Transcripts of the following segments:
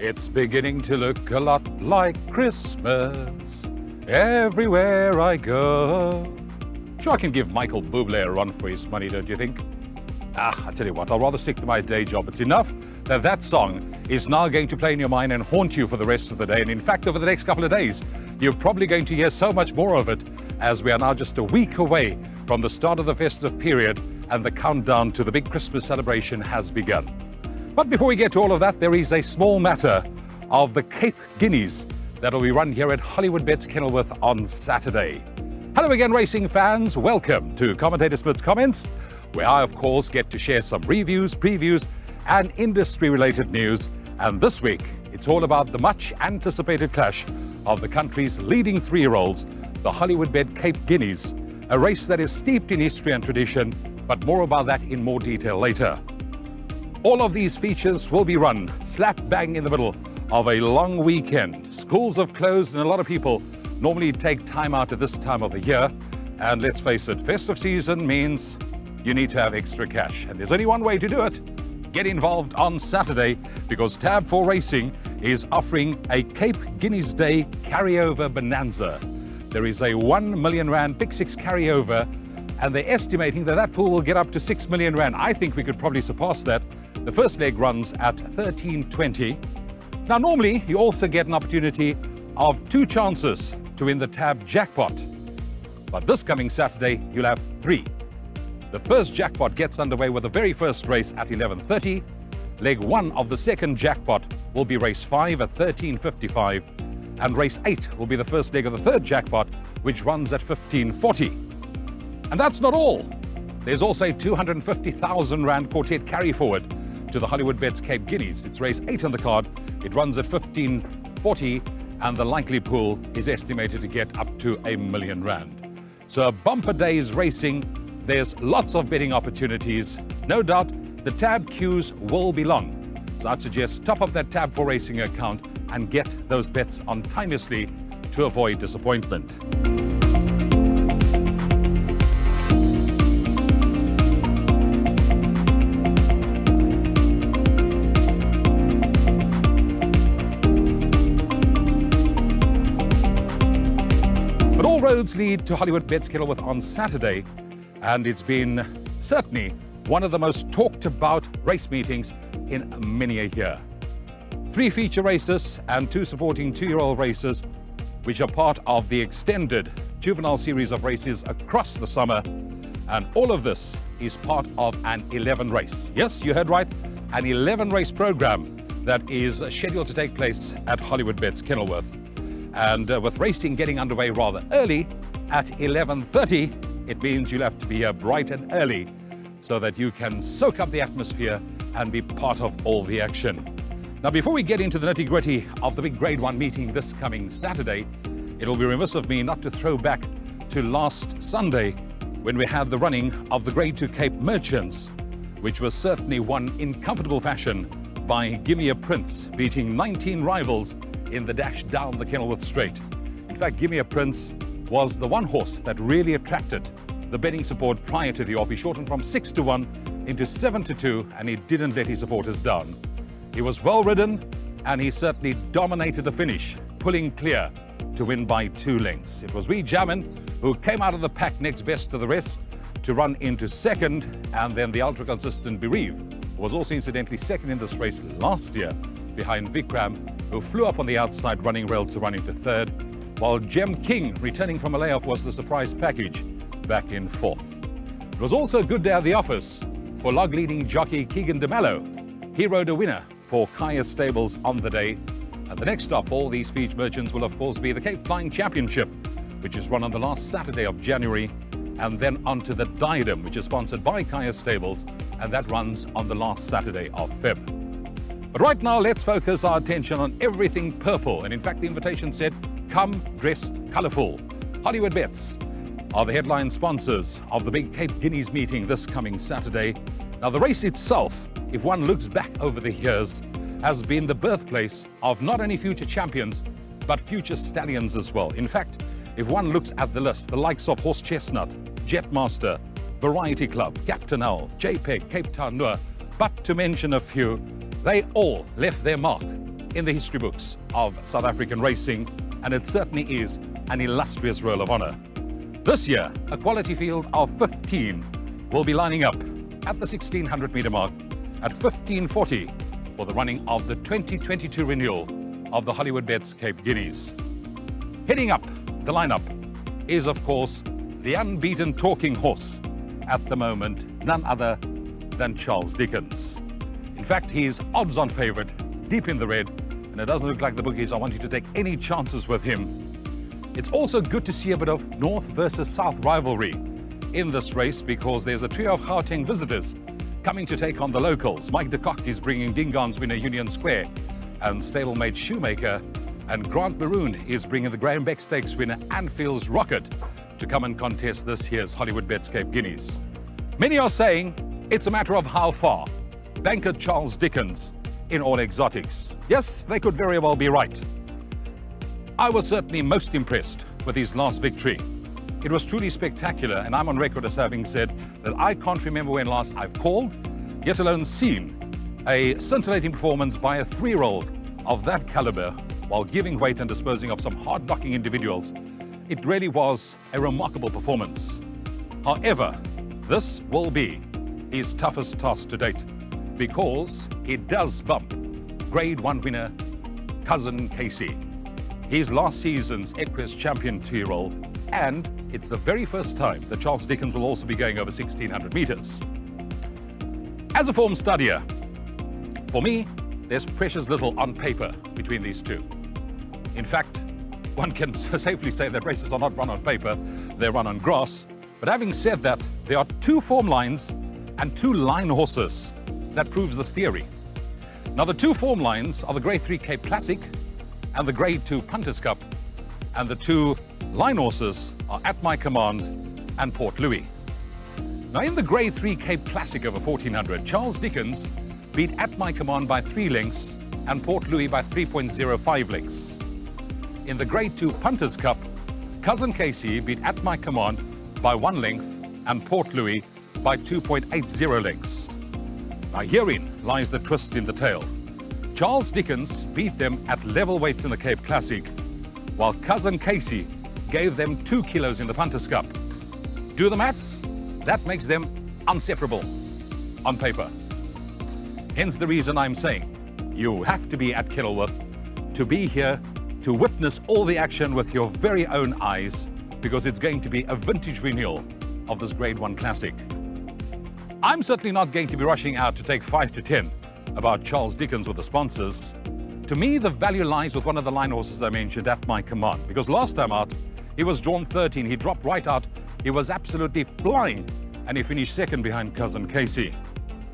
It's beginning to look a lot like Christmas everywhere I go. Sure, I can give Michael Bublé a run for his money, don't you think? I tell you what, I'll rather stick to my day job. It's enough that that song is now going to play in your mind and haunt you for the rest of the day. And in fact, over the next couple of days, you're probably going to hear so much more of it, as we are now just a week away from the start of the festive period and the countdown to the big Christmas celebration has begun. But before we get to all of that, there is a small matter of the Cape Guineas that will be run here at Hollywoodbets Kenilworth on Saturday. Hello again, racing fans. Welcome to Commentator Smit's Comments, where I, of course, get to share some reviews, previews, and industry-related news. And this week, it's all about the much-anticipated clash of the country's leading three-year-olds, the Hollywoodbets Cape Guineas, a race that is steeped in history and tradition, but more about that in more detail later. All of these features will be run slap bang in the middle of a long weekend. Schools have closed and a lot of people normally take time out at this time of the year. And let's face it, festive season means you need to have extra cash. And there's only one way to do it. Get involved on Saturday, because Tab 4 Racing is offering a Cape Guineas Day carryover bonanza. There is a R1 million Big Six carryover, and they're estimating that that pool will get up to R6 million. I think we could probably surpass that. The first leg runs at 13.20. Now, normally, you also get an opportunity of 2 chances to win the Tab jackpot. But this coming Saturday, you'll have 3. The first jackpot gets underway with the very first race at 11.30. Leg 1 of the second jackpot will be race 5 at 13.55. And race 8 will be the first leg of the third jackpot, which runs at 15.40. And that's not all. There's also a R250,000 quartet carry forward to the Hollywoodbets Cape Guineas. It's race 8 on the card. It runs at 15.40, and the likely pool is estimated to get up to R1 million. So a bumper day's racing. There's lots of betting opportunities. No doubt the Tab queues will be long. So I'd suggest top up that Tab 4 Racing account and get those bets on timelessly to avoid disappointment. But all roads lead to Hollywoodbets Kenilworth on Saturday, and it's been certainly one of the most talked about race meetings in many a year. 3 feature races and 2 supporting 2-year-old races, which are part of the extended juvenile series of races across the summer. And all of this is part of an 11 race. Yes, you heard right, an 11 race program that is scheduled to take place at Hollywoodbets Kenilworth. And with racing getting underway rather early at 11.30, it means you'll have to be here bright and early so that you can soak up the atmosphere and be part of all the action. Now, before we get into the nitty-gritty of the big Grade 1 meeting this coming Saturday, it'll be remiss of me not to throw back to last Sunday when we had the running of the Grade 2 Cape Merchants, which was certainly won in comfortable fashion by Gimme a Prince, beating 19 rivals in the dash down the Kenilworth Straight. In fact, Gimme a Prince was the one horse that really attracted the betting support prior to the off. He shortened from 6-1 into 7-2, and he didn't let his supporters down. He was well ridden, and he certainly dominated the finish, pulling clear to win by 2 lengths. It was Wee Jamin who came out of the pack next best to the rest to run into second, and then the ultra-consistent Bereave was also incidentally second in this race last year behind Vikram, who flew up on the outside running rail to run into third, while Gem King, returning from a layoff, was the surprise package back in 4th. It was also a good day at the office for log-leading jockey Keegan DeMello. He rode a winner for Kaya Stables on the day. And the next stop for all these speech merchants will, of course, be the Cape Flying Championship, which is run on the last Saturday of January, and then onto the Diadem, which is sponsored by Kaya Stables, and that runs on the last Saturday of Feb. But right now, let's focus our attention on everything purple. And in fact, the invitation said, come dressed colourful. Hollywoodbets are the headline sponsors of the big Cape Guineas meeting this coming Saturday. Now, the race itself, if one looks back over the years, has been the birthplace of not only future champions, but future stallions as well. In fact, if one looks at the list, the likes of Horse Chestnut, Jetmaster, Variety Club, Captain L, JPEG, Cape Town Noor, but to mention a few, they all left their mark in the history books of South African racing, and it certainly is an illustrious roll of honour. This year, a quality field of 15 will be lining up at the 1600 metre mark at 15:40 for the running of the 2022 renewal of the Hollywoodbets Cape Guineas. Heading up the lineup is, of course, the unbeaten talking horse at the moment, none other than Charles Dickens. In fact, he's odds-on favourite, deep in the red, and it doesn't look like the bookies are wanting to take any chances with him. It's also good to see a bit of North versus South rivalry in this race, because there's a trio of Gauteng visitors coming to take on the locals. Mike de Kock is bringing Dingaan's winner Union Square and stablemate Shoemaker, and Grant Maroon is bringing the Graham Beck Stakes winner Anfield's Rocket to come and contest this year's Hollywoodbets Cape Guineas. Many are saying it's a matter of how far. Banker Charles Dickens in all exotics. Yes, they could very well be right. I was certainly most impressed with his last victory. It was truly spectacular, and I'm on record as having said that I can't remember when last I've called, yet alone seen, a scintillating performance by a 3-year-old of that caliber while giving weight and disposing of some hard-knocking individuals. It really was a remarkable performance. However, this will be his toughest task to date, because it does bump Grade 1 winner Cousin Casey. He's last season's Equus champion 2-year-old, and it's the very first time that Charles Dickens will also be going over 1600 metres. As a form studier, for me, there's precious little on paper between these two. In fact, one can safely say that races are not run on paper, they're run on grass. But having said that, there are 2 form lines and 2 line horses that proves this theory. Now, the 2 form lines are the Grade 3 Cape Classic and the Grade 2 Punters Cup, and the 2 line horses are At My Command and Port Louis. Now, in the Grade 3 Cape Classic over 1400, Charles Dickens beat At My Command by 3 lengths and Port Louis by 3.05 lengths. In the Grade 2 Punters Cup, Cousin Casey beat At My Command by 1 length and Port Louis by 2.80 lengths. Now, herein lies the twist in the tale. Charles Dickens beat them at level weights in the Cape Classic, while Cousin Casey gave them 2 kilos in the Punters Cup. Do the maths? That makes them inseparable on paper. Hence the reason I'm saying you have to be at Kenilworth to be here to witness all the action with your very own eyes, because it's going to be a vintage renewal of this Grade 1 Classic. I'm certainly not going to be rushing out to take 5 to 10 about Charles Dickens with the sponsors. To me, the value lies with one of the line horses I mentioned, At My Command, because last time out, he was drawn 13, he dropped right out, he was absolutely flying, and he finished second behind Cousin Casey.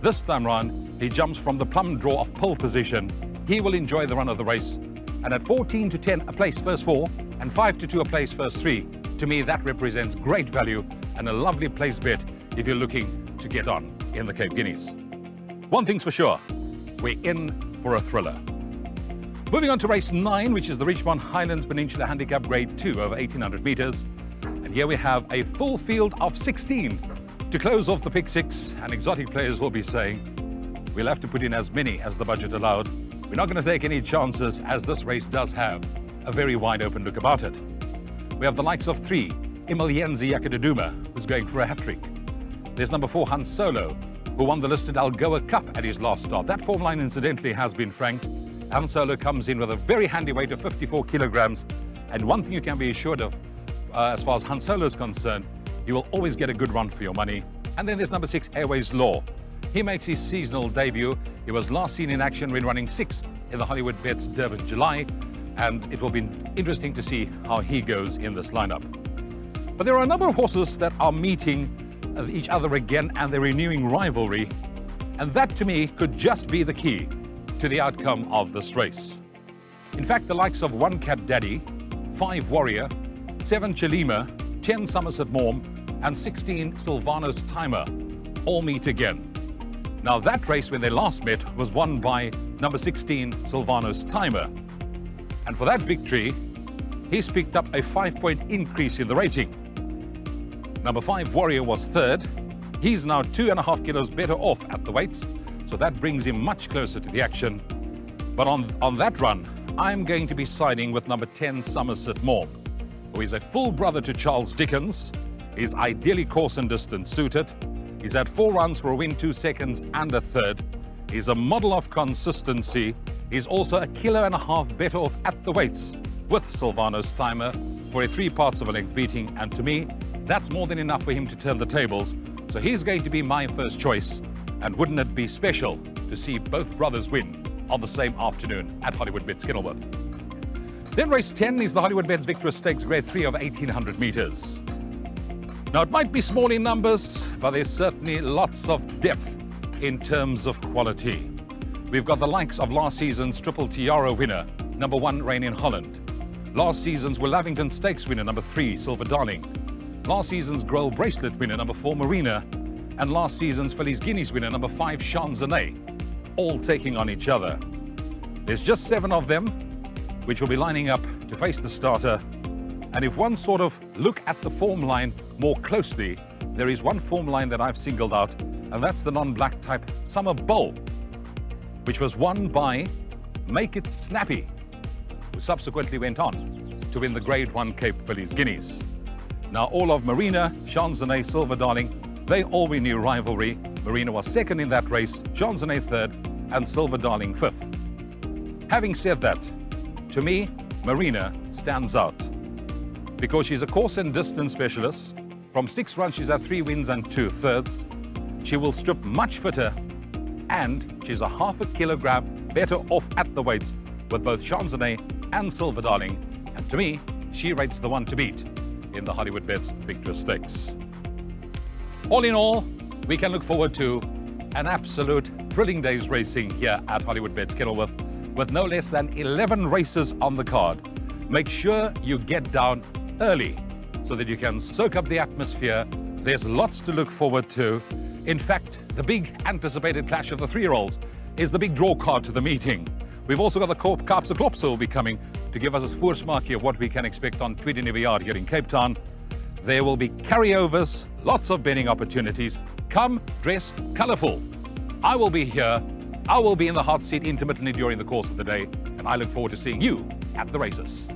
This time round, he jumps from the plum draw of pole position. He will enjoy the run of the race, and at 14 to 10 a place first 4 and 5 to 2 a place first 3, to me that represents great value and a lovely place bet if you're looking to get on in the Cape Guineas. One thing's for sure, we're in for a thriller. Moving on to race 9, which is the Richmond Highlands Peninsula Handicap Grade 2 over 1800 metres. And here we have a full field of 16 to close off the pick 6, and exotic players will be saying, we'll have to put in as many as the budget allowed. We're not going to take any chances, as this race does have a very wide open look about it. We have the likes of 3, Imalienzi Yakadaduma, who's going for a hat-trick. There's number 4, Han Solo, who won the listed Algoa Cup at his last start. That form line, incidentally, has been franked. Han Solo comes in with a very handy weight of 54 kilograms. And one thing you can be assured of, as far as Han Solo is concerned, you will always get a good run for your money. And then there's number 6, Airways Law. He makes his seasonal debut. He was last seen in action when running 6th in the Hollywoodbets Durban July, and it will be interesting to see how he goes in this lineup. But there are a number of horses that are meeting each other again, and they're renewing rivalry, and that to me could just be the key to the outcome of this race. In fact, the likes of 1 Cat Daddy, 5 Warrior, 7 Chalima, 10 Somerset Morm, and 16 Silvanos Timer all meet again. Now, that race, when they last met, was won by number 16 Silvanos Timer, and for that victory he's picked up a 5-point increase in the rating. Number 5 Warrior was third. He's now 2.5 kilos better off at the weights, so that brings him much closer to the action. But on that run, I'm going to be siding with number 10, Somerset Maugham, who is a full brother to Charles Dickens. He's ideally course and distance suited. He's had 4 runs for a win, 2 seconds and a third. He's a model of consistency. He's also 1.5 kilos better off at the weights with Silvano's timer for a 3 parts of a length beating. And to me, that's more than enough for him to turn the tables. So he's going to be my first choice. And wouldn't it be special to see both brothers win on the same afternoon at Hollywoodbets Kenilworth? Then race 10 is the Hollywoodbets Victress Stakes Grade 3 of 1,800 meters. Now, it might be small in numbers, but there's certainly lots of depth in terms of quality. We've got the likes of last season's Triple Tiara winner, number 1, Rain in Holland. Last season's Will Lavington Stakes winner, number 3, Silver Darling. Last season's Grohl Bracelet winner, number 4, Marina. And last season's Phillies Guineas winner, number 5, Chanzenet, all taking on each other. There's just 7 of them, which will be lining up to face the starter. And if one sort of look at the form line more closely, there is one form line that I've singled out, and that's the non-black type Summer Bowl, which was won by Make It Snappy, who subsequently went on to win the Grade 1 Cape Phillies Guineas. Now, all of Marina, Chanzenet, Silver Darling, they all renew rivalry. Marina was second in that race, Chanzenet third, and Silver Darling fifth. Having said that, to me, Marina stands out because she's a course and distance specialist. From 6 runs, she's had 3 wins and 2 thirds. She will strip much fitter, and she's 0.5 kilogram better off at the weights with both Chanzenet and Silver Darling. And to me, she rates the one to beat in the Hollywoodbets Victress Stakes. All in all, we can look forward to an absolute thrilling day's racing here at Hollywoodbets Kenilworth with no less than 11 races on the card. Make sure you get down early so that you can soak up the atmosphere. There's lots to look forward to. In fact, the big anticipated clash of the 3-year-olds is the big draw card to the meeting. We've also got the Die Kaapse Klopse will be coming to give us a voorsmaakje of what we can expect on Tweede Nuwe Jaar here in Cape Town. There will be carryovers, lots of betting opportunities. Come dress colourful. I will be here. I will be in the hot seat intermittently during the course of the day, and I look forward to seeing you at the races.